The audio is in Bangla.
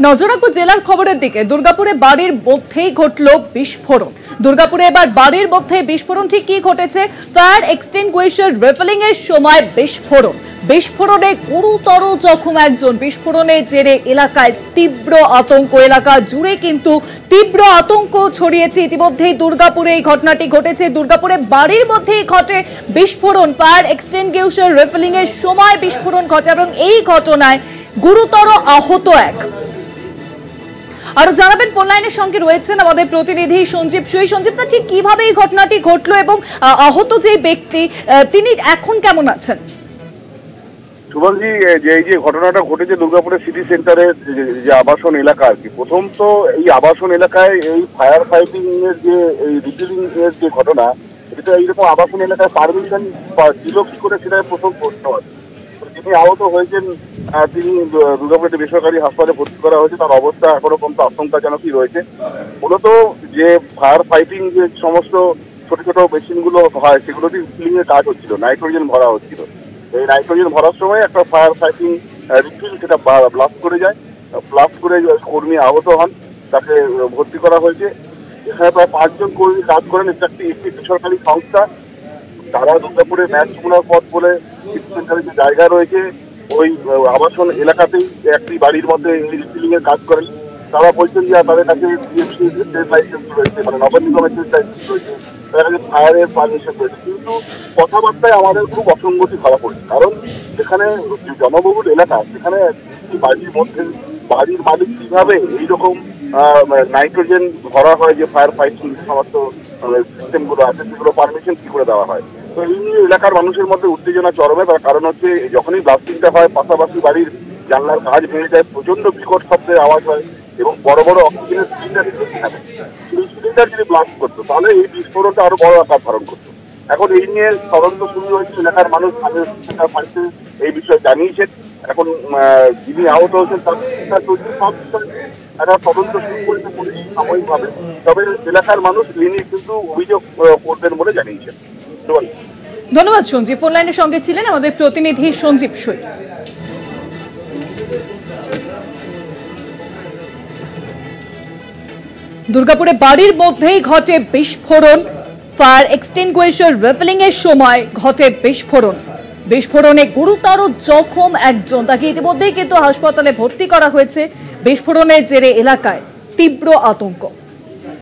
নজর রাখবো জেলার খবরের দিকে। দুর্গাপুরে বাড়ির মধ্যেই ঘটল বিস্ফোরণ। দুর্গাপুরে এবার বাড়ির মধ্যে বিস্ফোরণ। ঠিক কি ঘটেছে? ফায়ার এক্সটিংগুইশার রিফিলিং এর সময় বিস্ফোরণ। বিস্ফোরণে গুরুতর জখম একজন। বিস্ফোরণের জেরে এলাকায় তীব্র আতঙ্ক। এলাকা জুড়ে কিন্তু তীব্র আতঙ্ক ছড়িয়েছে। ইতিমধ্যেই দুর্গাপুরে এই ঘটনাটি ঘটেছে। দুর্গাপুরে বাড়ির মধ্যেই ঘটে বিস্ফোরণ। ফায়ার এক্সটিংগুইশার রিফিলিং এর সময় বিস্ফোরণ ঘটে এবং এই ঘটনায় গুরুতর আহত এক। আরো জানাবেন, ফোন লাইনের সঙ্গে রয়েছেন আমাদের প্রতিনিধি সঞ্জীব। সঞ্জীব, তা ঠিক কিভাবে এই ঘটনাটি ঘটলো এবং আহত যে ব্যক্তি তিনি এখন কেমন আছেন? শুভঙ্গী, এই যে ঘটনাটা ঘটেছে দুর্গাপুরের সিটি সেন্টারের যে আবাসন এলাকা আর কি, প্রথম তো এই আবাসন এলাকায় এই ফায়ার ফাইটিং এর যে এই রিফিলিং এর যে ঘটনা, এটা এইরকম আবাসন এলাকায় পারমিশন ছিল কি করে, সেটা প্রথম প্রশ্ন আছে। যিনি আহত হয়েছেন তিনি দুর্গাপুরের বেসরকারি হাসপাতালে ভর্তি করা হয়েছে। তার অবস্থা এখনো পর্যন্ত আশঙ্কাজনকই রয়েছে। মূলত যে ফায়ার ফাইটিং যে সমস্ত ছোট ছোট মেশিনগুলো হয়, সেগুলো দিয়ে রিফিলিং এর কাজ হচ্ছিল, নাইট্রোজেন ভরা হচ্ছিল। এই নাইট্রোজেন ভরার সময় একটা ফায়ার ফাইটিং রিফিল সেটা ব্লাস্ট করে যায়। ব্লাস্ট করে কর্মী আহত হন, তাকে ভর্তি করা হয়েছে। এখানে প্রায় 5 জন কর্মী কাজ করেন। এটা একটি বেসরকারি সংস্থা। তারা দুর্গাপুরে ম্যাচমুলার পথ বলে সিটি সেন্টারের যে জায়গা রয়েছে, ওই আবাসন এলাকাতেই একটি বাড়ির মধ্যে এই রিফিলিং এর কাজ করেন। তারা বলছেন যে তাদের কাছে লাইসেন্স রয়েছে, মানে নগর নিগমের লাইসেন্স রয়েছে, তাদের কাছে ফায়ারের পারমিশন রয়েছে। কিন্তু কথাবার্তায় আমাদের খুব অসঙ্গতি ধরা পড়ছে। কারণ যেখানে জনবহুল এলাকা, সেখানে বাড়ির মধ্যে বাড়ির মালিক কিভাবে এইরকম নাইট্রোজেন ভরা হয়, যে ফায়ার ফাইটিং সমস্ত সিস্টেম গুলো আছে, সেগুলো পারমিশন কি করে দেওয়া হয়। তো এই নিয়ে এলাকার মানুষের মধ্যে উত্তেজনা চরমে। তার কারণ হচ্ছে যখনই ব্লাস্টিংটা হয়, পাশাপাশি বাড়ির জানলার কাজ ভেঙে যায়, প্রচন্ড বিকট শব্দের আওয়াজ হয় এবং বড় বড় অক্সিজেনের সিলিন্ডার থাকে। সেই সিলিন্ডার যদি ব্লাস্ট করতো, তাহলে এই বিস্ফোরণটা আরো বড় আকার ধারণ করতো। এখন এই নিয়ে তদন্ত শুরু হয়েছে। এলাকার মানুষ এই বিষয়ে জানিয়েছেন। এখন যিনি আহত হয়েছেন তার সব একটা তদন্ত শুরু করেছে পুলিশ সাময়িকভাবে। তবে এলাকার মানুষ এই নিয়ে কিন্তু অভিযোগ করবেন বলে জানিয়েছেন। ধন্যবাদ সঞ্জীব। ফোন লাইনের সঙ্গে ছিলেন আমাদের প্রতিনিধি সঞ্জীব সই। দুর্গাপুরে বাড়ির মধ্যেই ঘটে বিস্ফোরণ। ফায়ার এক্সটিংগুইশার রিফিলিং এর সময় ঘটে বিস্ফোরণ। বিস্ফোরণে গুরুতর জখম একজন। তাকে ইতিমধ্যেই কিন্তু হাসপাতালে ভর্তি করা হয়েছে। বিস্ফোরণের জেরে এলাকায় তীব্র আতঙ্ক।